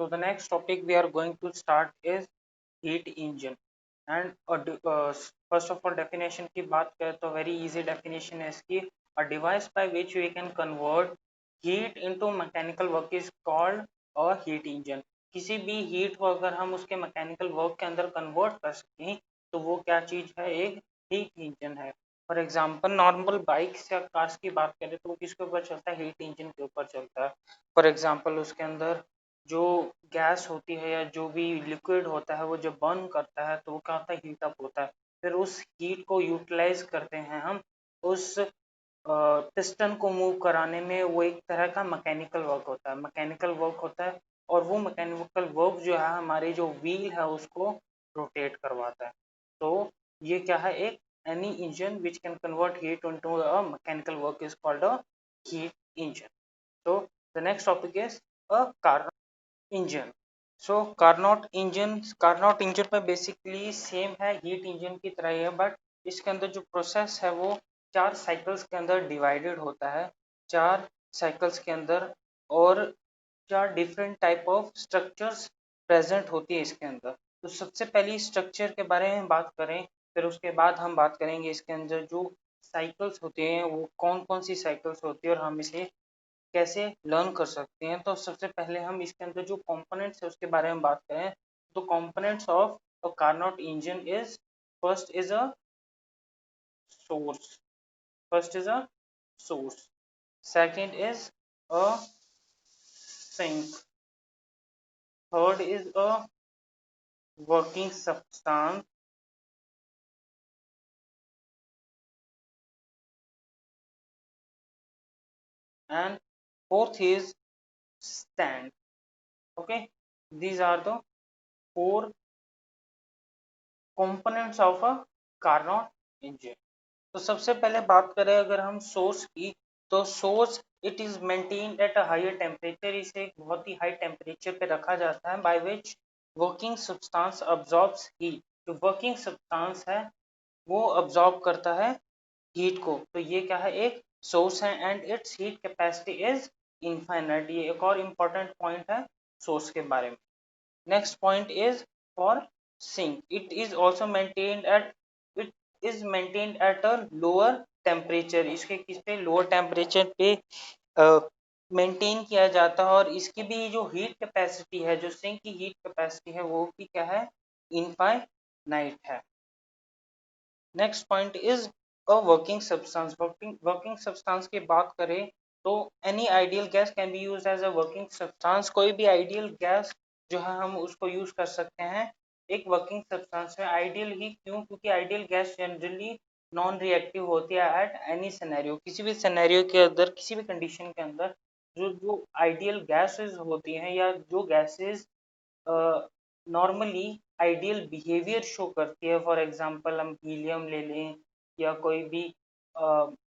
So the next topic we are going to start is heat engine. And first of all definition की बात करें तो very easy definition है इसकी. A device by which we can convert heat into mechanical work is called a heat engine. किसी भी heat को अगर हम उसके मैकेनिकल वर्क के अंदर कन्वर्ट कर सकें तो वो क्या चीज है, एक हीट इंजन है. फॉर एग्जांपल नॉर्मल बाइक्स या कार्स की बात करें तो वो किसके ऊपर चलता है, हीट इंजन के ऊपर चलता है. फॉर एग्जांपल उसके अंदर जो गैस होती है या जो भी लिक्विड होता है वो जब बर्न करता है तो वो क्या होता है, हीट अप होता है. फिर उस हीट को यूटिलाइज करते हैं हम उस पिस्टन को मूव कराने में. वो एक तरह का मैकेनिकल वर्क होता है, मैकेनिकल वर्क होता है. और वो मैकेनिकल वर्क जो है हमारे जो व्हील है उसको रोटेट करवाता है. तो ये क्या है, एक any engine which can convert heat into a mechanical work is called a heat engine. So the next topic is a Carnot engine. So Carnot engine में basically सेम है, हीट इंजन की तरह ही है, बट इसके अंदर जो process है वो 4 साइकिल्स के अंदर डिवाइडेड होता है. 4 साइकिल्स के अंदर और 4 different type of structures present होती है इसके अंदर. तो सबसे पहली स्ट्रक्चर के बारे में बात करें, फिर उसके बाद हम बात करेंगे इसके अंदर जो साइकिल्स होते हैं वो कौन कौन सी साइकिल्स होती है और हम इसे कैसे लर्न कर सकते हैं. तो सबसे पहले हम इसके अंदर जो कंपोनेंट्स है उसके बारे में बात करें तो components of a Carnot engine is first is a source. First is a source. Second is a sink. Third is a working substance. And fourth is stand. Okay, these are the 4 components of a Carnot engine. तो सबसे पहले बात करें अगर हम source की, तो source it is maintained at a higher temperature. इसे एक बहुत ही हाई टेम्परेचर पे रखा जाता है by which working substance absorbs heat. जो वर्किंग सब्सटेंस है वो अब्सॉर्ब करता है हीट को. तो ये क्या है, एक सोर्स है and it's heat capacity is infinite. ये एक और इम्पोर्टेंट पॉइंट है सोर्स के बारे में. Next point is for sink. It is also maintained at a lower temperature. इसके किस पे, लोअर टेम्परेचर पे मेंटेन किया जाता है. और इसकी भी जो हीट कैपेसिटी है, जो सिंक की हीट कैपेसिटी है वो भी क्या है, इनफाइनाइट है. Next point is a working substance. Working substance की बात करें तो any ideal gas can be used as a working substance. कोई भी आइडियल गैस जो है हम उसको यूज कर सकते हैं एक वर्किंग सब्सटेंस में. आइडियल ही क्यों, क्योंकि ideal gas generally non reactive होती है एट एनी सिनेरियो. किसी भी सिनेरियो के अंदर, किसी भी कंडीशन के अंदर जो जो आइडियल गैसेस होती हैं या जो gases normally ideal behaviour show करती है. फॉर एग्जांपल हम हीलियम ले लें या कोई भी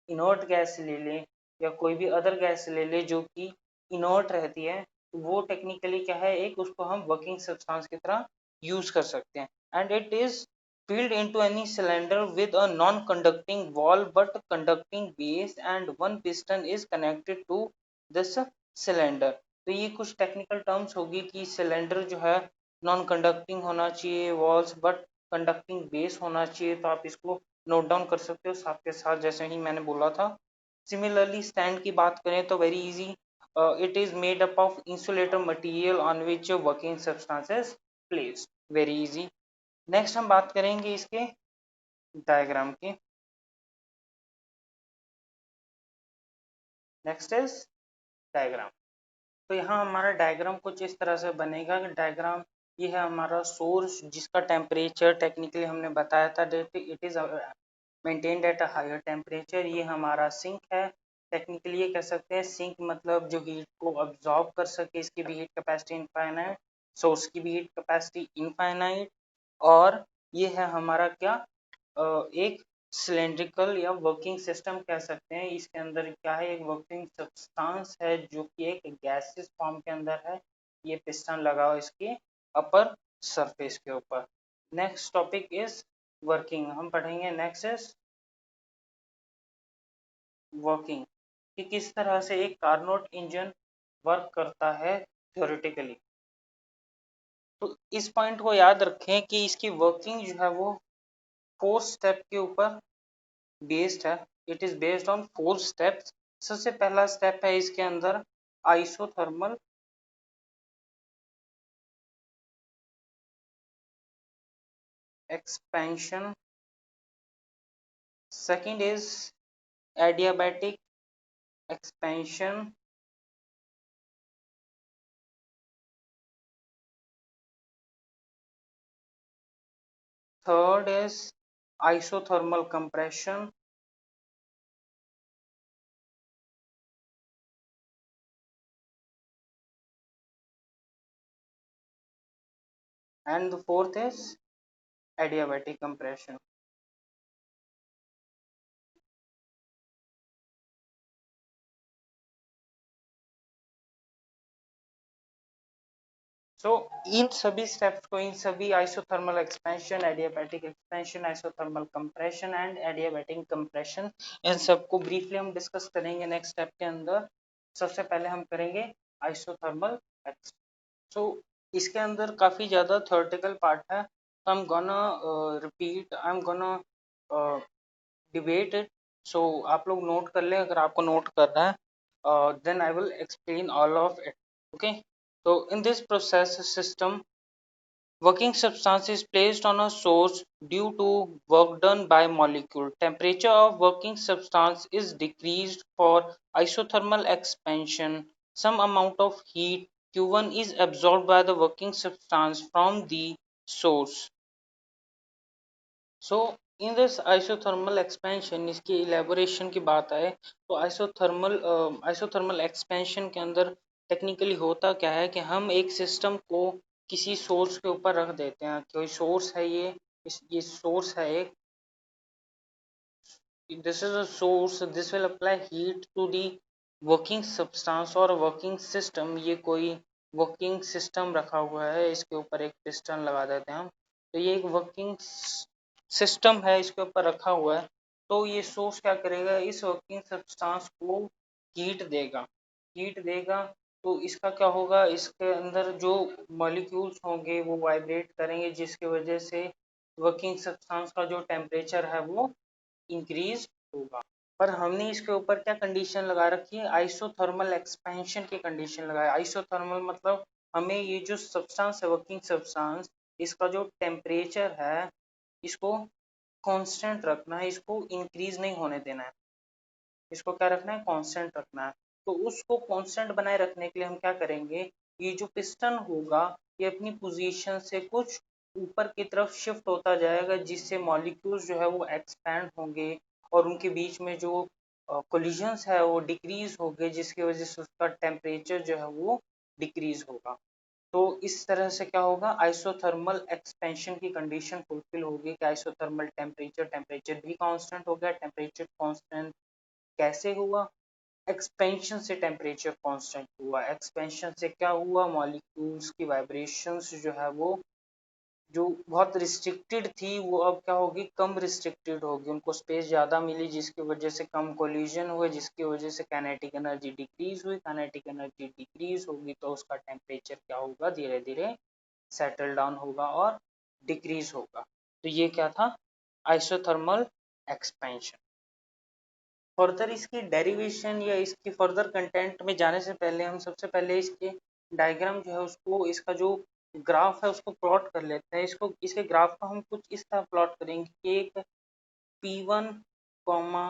इनर्ट गैस ले लें या कोई भी अदर गैस ले लें जो कि इनर्ट रहती है, तो वो टेक्निकली क्या है, एक उसको हम वर्किंग सब्सटेंस की तरह यूज कर सकते हैं. And it is filled into any cylinder with a non-conducting wall but conducting base and one piston is connected to this cylinder. तो ये कुछ टेक्निकल टर्म्स होगी कि सिलेंडर जो है नॉन कंडक्टिंग होना चाहिए, वॉल्स बट कंडक्टिंग बेस होना चाहिए. तो आप इसको नोट डाउन कर सकते हो साथ के साथ जैसे ही मैंने बोला था. सिमिलरली स्टैंड की बात करें तो very easy. It is made up of insulator material on which working substance is placed. Very easy. Next हम बात करेंगे इसके डायग्राम की. Next is diagram. तो यहाँ हमारा डायग्राम कुछ इस तरह से बनेगा कि डायग्राम ये है हमारा सोर्स जिसका टेम्परेचर टेक्निकली हमने बताया था it is maintained at a higher temperature. ये हमारा सिंक है. टेक्निकली ये कह सकते हैं सिंक मतलब जो हीट को अब्जॉर्ब कर सके, इसकी भी हीट कैपेसिटी इनफाइनाइट, सोर्स की भी हीट कैपेसिटी इनफाइनाइट. और ये है हमारा क्या, एक सिलेंड्रिकल या वर्किंग सिस्टम कह सकते हैं. इसके अंदर क्या है, एक वर्किंग सब्सटेंस है जो कि एक गैसेस फॉर्म के अंदर है. ये पिस्टन लगा हुआ इसके अपर सरफेस के ऊपर. Next topic is working. हम पढ़ेंगे नेक्स्ट इज वर्किंग कि किस तरह से एक कार्नोट इंजन वर्क करता है थ्योरेटिकली. तो इस पॉइंट को याद रखें कि इसकी वर्किंग जो है वो 4 स्टेप के ऊपर बेस्ड है। It is based on 4 steps. सबसे पहला स्टेप है इसके अंदर isothermal expansion. Second is adiabatic expansion. Third is isothermal compression. And the fourth is adiabatic compression. So इन सभी स्टेप्स को, इन सभी isothermal expansion, adiabatic expansion, isothermal compression and adiabatic compression, इन सबको ब्रीफली हम डिस्कस करेंगे नेक्स्ट स्टेप के अंदर। सबसे पहले हम करेंगे आइसोथर्मल एक्सपेंशन। सो इसके अंदर काफी ज्यादा थ्योरेटिकल पार्ट है, तो I am gonna repeat, I am gonna debate it. So आप लोग नोट कर लें अगर आपको नोट करना है, then I will explain all of it. Okay, so in this process system, working substance is placed on a source due to work done by molecule. Temperature of working substance is decreased for isothermal expansion. Some amount of heat Q1 is absorbed by the working substance from the source. So in this isothermal expansion, इसकी elaboration की बात आए तो isothermal expansion के अंदर technically होता क्या है कि हम एक सिस्टम को किसी सोर्स के ऊपर रख देते हैं। कोई सोर्स है, ये सोर्स है एक, this is a source, this will apply heat to the working substance or working system। ये कोई वर्किंग सिस्टम रखा हुआ है, इसके ऊपर एक पिस्टन लगा देते हैं हम, तो ये एक वर्किंग सिस्टम है, इसके ऊपर रखा हुआ है। तो ये सोर्स क्या करेगा, इस वर्किंग सब्सटेंस को हीट देगा। हीट देगा तो इसका क्या होगा, इसके अंदर जो मॉलिक्यूल्स होंगे वो वाइब्रेट करेंगे, जिसकी वजह से वर्किंग सब्सटेंस का जो टेम्परेचर है वो इंक्रीज होगा। पर हमने इसके ऊपर क्या कंडीशन लगा रखी है, आइसोथर्मल एक्सपेंशन की कंडीशन लगाई। आइसोथर्मल मतलब हमें ये जो सब्सटेंस है, वर्किंग सब्सटेंस, इसका जो टेम्परेचर है इसको कांस्टेंट रखना है, इसको इंक्रीज नहीं होने देना है। इसको क्या रखना है, कांस्टेंट रखना है। तो उसको कांस्टेंट बनाए रखने के लिए हम क्या करेंगे, ये जो पिस्टन होगा ये अपनी पोजीशन से कुछ ऊपर की तरफ शिफ्ट होता जाएगा, जिससे मॉलिक्यूल्स जो है वो एक्सपैंड होंगे और उनके बीच में जो कोलिजन्स है वो डिक्रीज होंगे, जिसकी वजह से उसका टेम्परेचर जो है वो डिक्रीज होगा। तो इस तरह से क्या होगा, आइसोथर्मल एक्सपेंशन की कंडीशन फुलफिल होगी कि आइसोथर्मल टेम्परेचर भी कांस्टेंट हो गया। टेम्परेचर कांस्टेंट कैसे हुआ, एक्सपेंशन से टेम्परेचर कांस्टेंट हुआ। एक्सपेंशन से क्या हुआ, मॉलिक्यूल्स की वाइब्रेशंस जो है वो जो बहुत रिस्ट्रिक्टेड थी वो अब क्या होगी, कम रिस्ट्रिक्टेड होगी, उनको स्पेस ज़्यादा मिली, जिसकी वजह से कम कोलिजन हुए, जिसकी वजह से काइनेटिक एनर्जी डिक्रीज हुई। काइनेटिक एनर्जी डिक्रीज होगी तो उसका टेम्परेचर क्या होगा, धीरे धीरे सेटल डाउन होगा और डिक्रीज होगा। तो ये क्या था, आइसोथर्मल एक्सपेंशन। फर्दर इसकी डेरिवेशन या इसकी फर्दर कंटेंट में जाने से पहले हम सबसे पहले इसके डायग्राम जो है उसको, इसका जो ग्राफ है उसको प्लॉट कर लेते हैं। इसको, इसके ग्राफ को हम कुछ इस तरह प्लॉट करेंगे कि एक P1 comma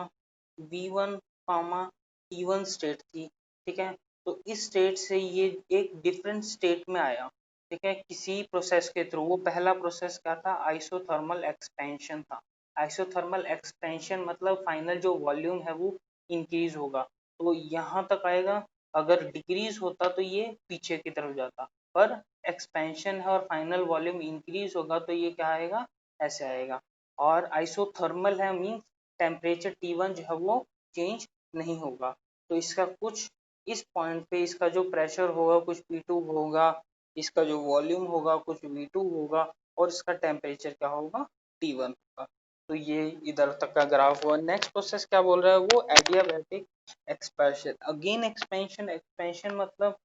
V1 comma T1 state थी, ठीक है। तो इस स्टेट से ये एक डिफरेंट स्टेट में आया, ठीक है, किसी प्रोसेस के थ्रू। वो पहला प्रोसेस क्या था, आइसोथर्मल एक्सपेंशन था। आइसोथर्मल एक्सपेंशन मतलब फाइनल जो वॉल्यूम है वो इंक्रीज होगा, तो यहाँ तक आएगा। अगर डिक्रीज होता तो ये पीछे की तरफ जाता, पर एक्सपेंशन है और फाइनल वॉल्यूम इंक्रीज होगा तो ये क्या आएगा, ऐसे आएगा। और आइसोथर्मल है मीन्स टेम्परेचर T1 जो है वो चेंज नहीं होगा। तो इसका कुछ इस पॉइंट पे इसका जो प्रेशर होगा कुछ P2 होगा, इसका जो वॉल्यूम होगा कुछ V2 होगा, और इसका टेम्परेचर क्या होगा, T1 होगा। तो ये इधर तक का ग्राफ हुआ। नेक्स्ट प्रोसेस क्या बोल रहा है वो, adiabatic expansion. Again expansion, expansion मतलब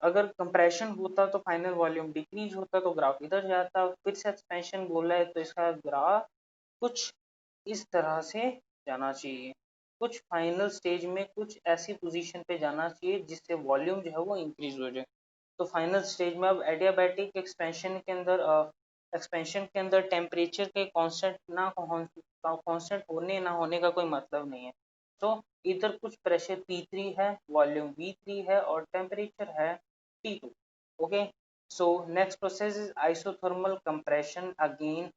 अगर कंप्रेशन होता तो फाइनल वॉल्यूम डिक्रीज होता तो ग्राफ इधर जाता, फिर से एक्सपेंशन बोला है तो इसका ग्राफ कुछ इस तरह से जाना चाहिए, कुछ फाइनल स्टेज में कुछ ऐसी पोजीशन पे जाना चाहिए जिससे वॉल्यूम जो है वो इंक्रीज हो जाए। तो फाइनल स्टेज में अब एडियाबैटिक एक्सपेंशन के अंदर टेम्परेचर के कांस्टेंट होने ना होने का कोई मतलब नहीं है। तो इधर कुछ प्रेशर P3 है, वॉल्यूम V3 है और टेम्परेचर है T2। Okay, so next process is isothermal compression. Again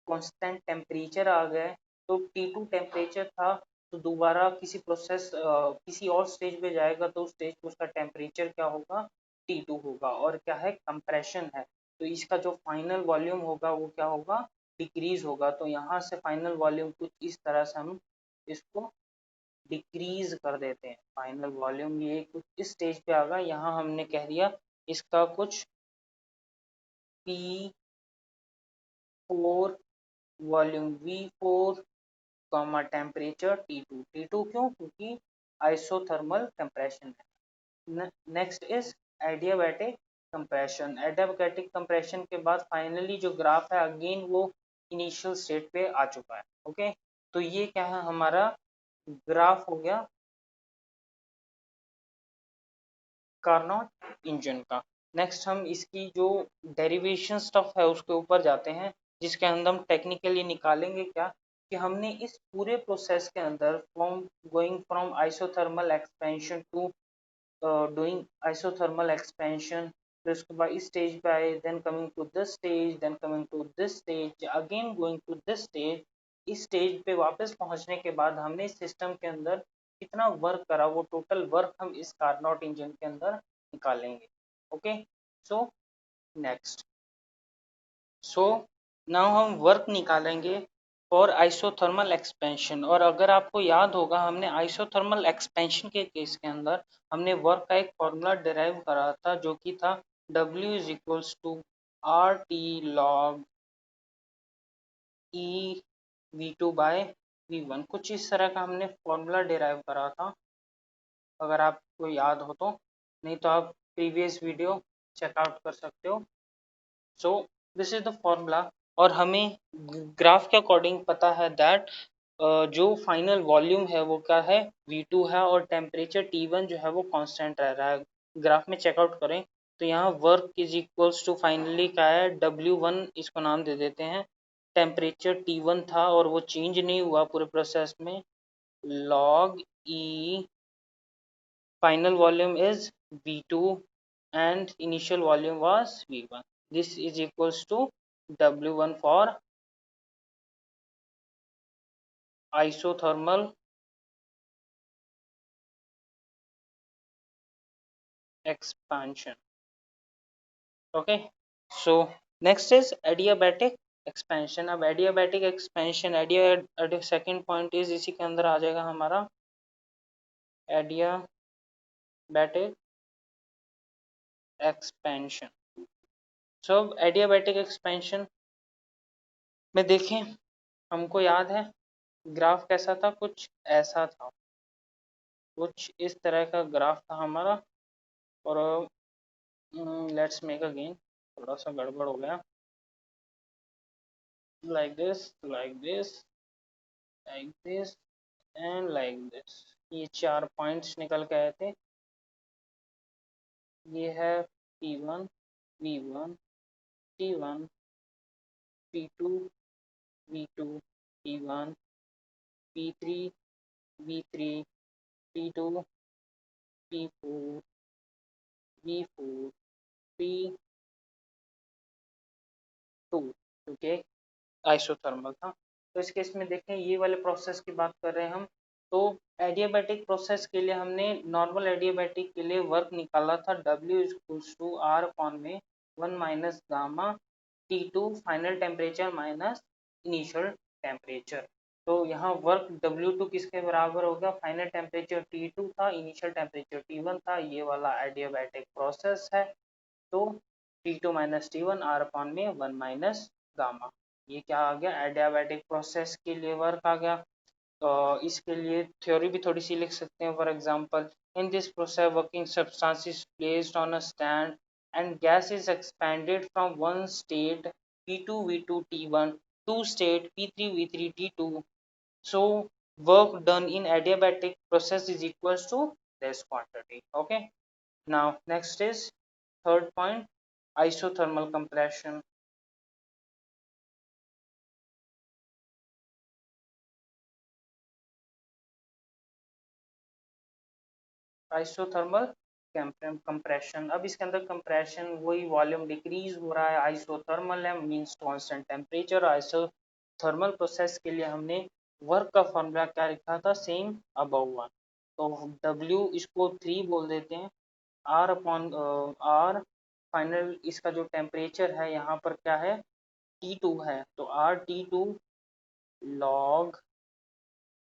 constant temperature आ गए, तो T2 टेम्परेचर था, तो दोबारा किसी और स्टेज पे जाएगा तो उस स्टेज पे उसका टेम्परेचर क्या होगा, T2 होगा। और क्या है, कंप्रेशन है, तो इसका जो फाइनल वॉल्यूम होगा वो क्या होगा, डिक्रीज होगा। तो यहाँ से फाइनल वॉल्यूम कुछ इस तरह से हम इसको डिक्रीज कर देते हैं। फाइनल वॉल्यूम ये कुछ इस स्टेज पे आ गया, यहाँ हमने कह दिया इसका कुछ P4, volume V4, comma temperature T2। T2 क्यों, क्योंकि आइसोथर्मल कंप्रेशन है। Next is adiabatic compression. Adiabatic compression के बाद फाइनली जो ग्राफ है अगेन वो इनिशियल स्टेट पे आ चुका है। ओके, तो ये क्या है, हमारा ग्राफ हो गया कार्नोट इंजन का। नेक्स्ट हम इसकी जो डेरिवेशन स्टफ है उसके ऊपर जाते हैं, जिसके अंदर हम टेक्निकली निकालेंगे क्या, कि हमने इस पूरे प्रोसेस के अंदर from going from isothermal expansion to doing isothermal expansion, फिर उसके बाद इस स्टेज पे आए, then coming to this stage, then coming to this stage, again going to this stage. इस स्टेज पे वापस पहुंचने के बाद हमने इस सिस्टम के अंदर कितना वर्क करा, वो टोटल वर्क हम इस कार्नोट इंजन के अंदर निकालेंगे। Okay, so next, so now हम वर्क निकालेंगे फॉर आइसोथर्मल एक्सपेंशन। और अगर आपको याद होगा हमने आइसोथर्मल एक्सपेंशन के केस के अंदर हमने वर्क का एक फॉर्मूला डिराइव करा था जो कि था W is equals to RT log E V2 by V1, कुछ इस तरह का हमने फॉर्मूला डिराइव करा था, अगर आपको याद हो तो, नहीं तो आप प्रीवियस वीडियो चेकआउट कर सकते हो। सो दिस इज द फॉर्मूला, और हमें ग्राफ के अकॉर्डिंग पता है दैट जो फाइनल वॉल्यूम है वो क्या है, V2 है, और टेम्परेचर T1 जो है वो कांस्टेंट रह रहा है। ग्राफ में चेकआउट करें तो यहाँ work is equals to finally क्या है, W1 इसको नाम दे देते हैं, टेम्परेचर T1 था और वो चेंज नहीं हुआ पूरे प्रोसेस में, log E final volume is V2 and initial volume was V1. This is equals to W1 for isothermal expansion. Okay, so next is adiabatic expansion. अब adiabatic expansion, adiabatic second point is इसी के अंदर आ जाएगा हमारा adiabatic expansion. So adiabatic expansion में देखें, हमको याद है ग्राफ कैसा था, कुछ ऐसा था, कुछ इस तरह का ग्राफ था हमारा। और लेट्स मेक अगेन, थोड़ा सा गड़बड़ हो गया, like this, like this, like this and like this, ये 4 पॉइंट्स निकल के आए थे। ये है P1, V1, T1, P2, V2, T1, P3, V3, T2, P4, V4, P2, okay, isothermal था। तो इस केस में देखें ये वाले प्रोसेस की बात कर रहे हैं हम, तो एडियाबैटिक प्रोसेस के लिए हमने नॉर्मल एडियाबैटिक के लिए वर्क निकाला था W equals to R upon में 1 minus gamma T2 final temperature minus initial temperature. तो यहाँ वर्क W2 किसके बराबर होगा, फाइनल टेम्परेचर T2 था, इनिशियल टेम्परेचर T1 था, ये वाला एडियाबैटिक प्रोसेस है। तो T2 minus T1 R upon में 1 माइनस गामा, ये क्या आ गया, एडियाबैटिक प्रोसेस के लिए वर्क आ गया। तो इसके लिए थ्योरी भी थोड़ी सी लिख सकते हैं, for example In this process, working substance is placed on a stand and gas is expanded from one state P2 V2 T1 to state P3 V3 T2. So work done in adiabatic process is equals to this quantity. Okay. Now next is third point, isothermal compression. Isothermal compression, अब इसके अंदर compression वही volume decrease हो रहा है, isothermal है means constant temperature. Isothermal process के लिए हमने वर्क का फॉर्मूला क्या लिखा था, सेम अबव वन। तो W इसको 3 बोल देते हैं, R अपॉन R फाइनल इसका जो टेम्परेचर है यहाँ पर क्या है T2 है, तो R T2 लॉग,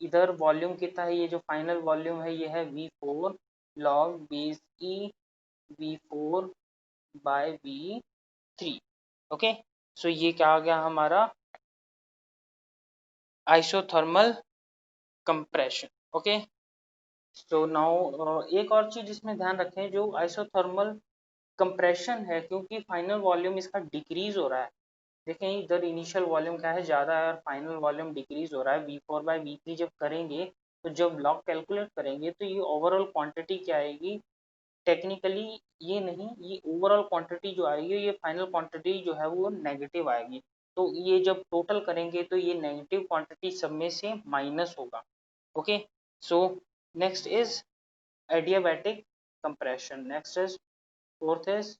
इधर वॉल्यूम कितना है, ये जो फाइनल वॉल्यूम है ये है V4 log base E V4 by V3। Okay, सो ये क्या आ गया हमारा isothermal compression. Okay, so now एक और चीज इसमें ध्यान रखें, जो आइसोथर्मल कंप्रेशन है क्योंकि फाइनल वॉल्यूम इसका डिक्रीज हो रहा है, देखें इधर इनिशियल वॉल्यूम क्या है ज़्यादा है और फाइनल वॉल्यूम डिक्रीज हो रहा है, V4/V3 जब करेंगे तो जब लॉग कैलकुलेट करेंगे तो ये ओवरऑल क्वांटिटी क्या आएगी, टेक्निकली ये नहीं, ये ओवरऑल क्वांटिटी जो आएगी ये फाइनल क्वांटिटी जो है वो नेगेटिव आएगी। तो ये जब टोटल करेंगे तो ये नेगेटिव क्वांटिटी सब में से माइनस होगा। Okay, so next is adiabatic compression. Next is fourth is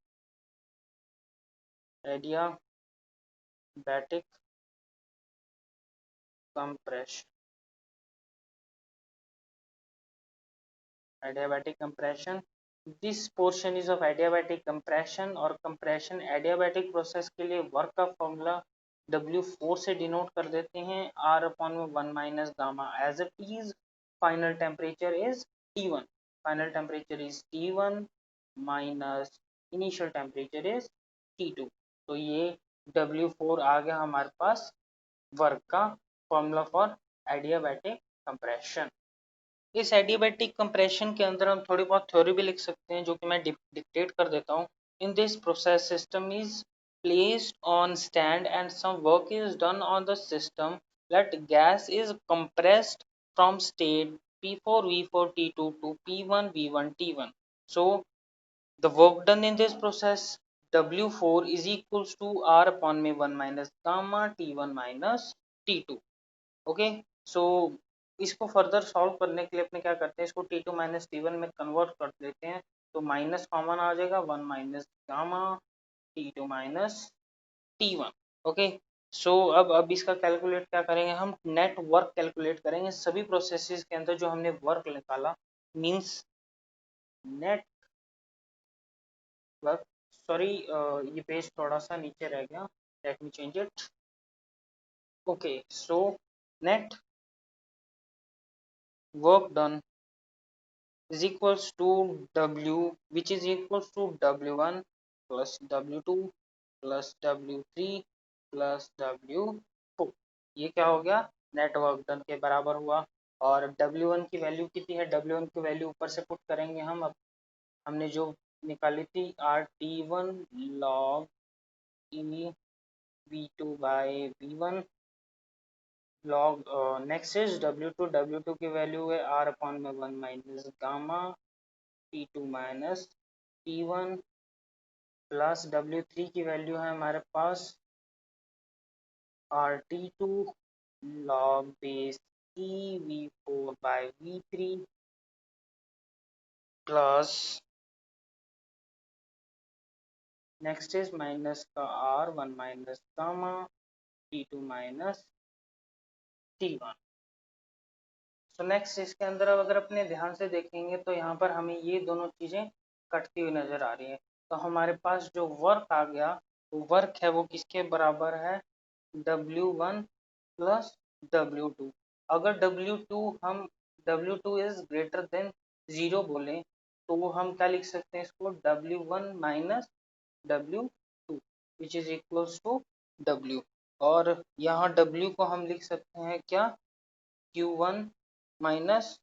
adiabatic compression। Adiabatic compression, this portion is of adiabatic compression और compression adiabatic process के लिए वर्क का फॉर्मूला W4 से डिनोट कर देते हैं, R अपॉन में 1 minus gamma, as it is final temperature is T1, final temperature is T1 minus initial temperature is T2। तो ये W4 आ गया हमारे पास वर्क का फॉर्मूला फॉर एडियाबैटिक कंप्रेशन। इस एडियाबैटिक कंप्रेशन के अंदर हम थोड़ी बहुत थ्योरी भी लिख सकते हैं, जो कि मैं डिक्टेट कर देता हूँ। In this process system is placed on stand and some work is done on the system, let gas is compressed from state P4 V4 T2 to P1 V1 T1। So the work done in this process W4 is equals to R upon में 1 minus gamma T1 minus T2। Okay, so इसको further solve करने के लिए अपने क्या करते हैं, इसको T2 माइनस T1 में कन्वर्ट कर देते हैं, तो माइनस कॉमन आ जाएगा, 1 minus gamma T2 minus T1। Okay, so अब इसका कैलकुलेट क्या करेंगे, हम नेट वर्क कैलकुलेट करेंगे सभी प्रोसेसेस के अंदर जो हमने वर्क निकाला, मींस नेट वर्क, सॉरी ये पेज थोड़ा सा नीचे रह गया, let me change it. Okay, so net work done is equals to W, which is equals to W1 plus W2 plus W3 plus W4। ये क्या हो गया, नेटवर्क डन के बराबर हुआ। और W1 की वैल्यू कितनी है, W1 की वैल्यू ऊपर से पुट करेंगे हम, अब हमने जो निकाली थी RT1 log E V2 by V1 log, next is W2 की वैल्यू है R अपॉन में 1 minus gamma T2 minus T1 plus W3 की वैल्यू है हमारे पास RT2 log base E V4 by V3 plus next is minus का R 1 minus gamma T2 minus T1। So next इसके अंदर अब अगर अपने ध्यान से देखेंगे तो यहाँ पर हमें ये दोनों चीज़ें कटती हुई नजर आ रही है, तो हमारे पास जो वर्क आ गया वो वर्क है वो किसके बराबर है, W1 प्लस W2। अगर W2 हम W2 इज ग्रेटर देन 0 बोलें तो वो हम क्या लिख सकते हैं, इसको W1 minus W2 which is equals to W, और यहाँ W को हम लिख सकते हैं क्या, Q1 minus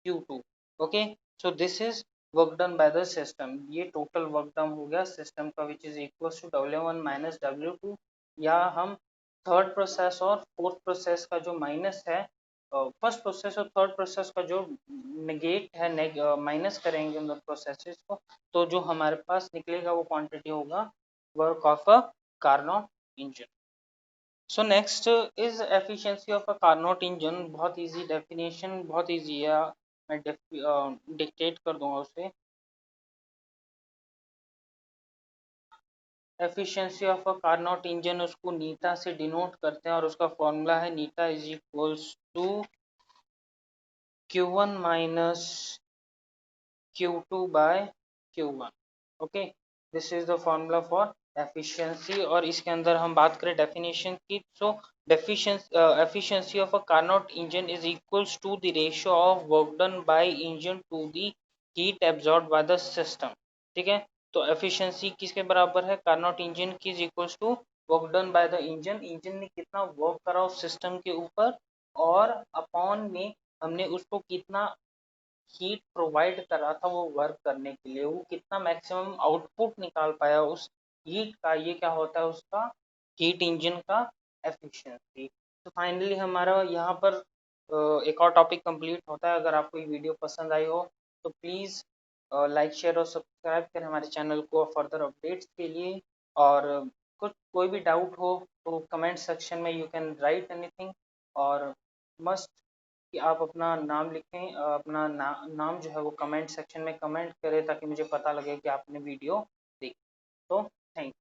Q2। Okay, so this is work done by the system, ये टोटल वर्क डन हो गया सिस्टम का which is equal to W1 minus W2, या हम थर्ड प्रोसेस और फोर्थ प्रोसेस का जो माइनस है, फर्स्ट प्रोसेस और थर्ड प्रोसेस का जो नेगेट है, माइनस करेंगे उन प्रोसेसेस को, तो जो हमारे पास निकलेगा वो क्वांटिटी होगा work of a Carnot engine. So next is efficiency of a Carnot engine. बहुत इजी डेफिनेशन, बहुत इजी है, मैं डिक्टेट कर दूंगा उसे। Efficiency of a Carnot engine, उसको नीटा से डिनोट करते हैं और उसका फॉर्मूला है eta is equals to Q1 minus Q2 by Q1। Okay, this is the formula for efficiency. और इसके अंदर हम बात करें डेफिनेशन की, so efficiency of a Carnot engine is equals to the ratio of work done by engine to the heat absorb by the system. ठीक है, तो एफिशिएंसी किसके बराबर है, कार्नोट इंजन की is equals to work done by the engine, engine ने कितना work करा उस सिस्टम के ऊपर, और अपॉन में हमने उसको कितना हीट प्रोवाइड कर रहा था वो वर्क करने के लिए, वो कितना मैक्सिमम आउटपुट निकाल पाया उस हीट का, ये क्या होता है उसका हीट इंजन का एफिशिएंसी। तो फाइनली हमारा यहाँ पर एक और टॉपिक कंप्लीट होता है। अगर आपको ये वीडियो पसंद आई हो तो प्लीज़ लाइक शेयर और सब्सक्राइब करें हमारे चैनल को फर्दर अपडेट्स के लिए। और कुछ कोई भी डाउट हो तो कमेंट सेक्शन में यू कैन राइट एनीथिंग, और मस्ट कि आप अपना नाम लिखें, अपना नाम जो है वो कमेंट सेक्शन में कमेंट करें ताकि मुझे पता लगे कि आपने वीडियो देखी। तो थैंक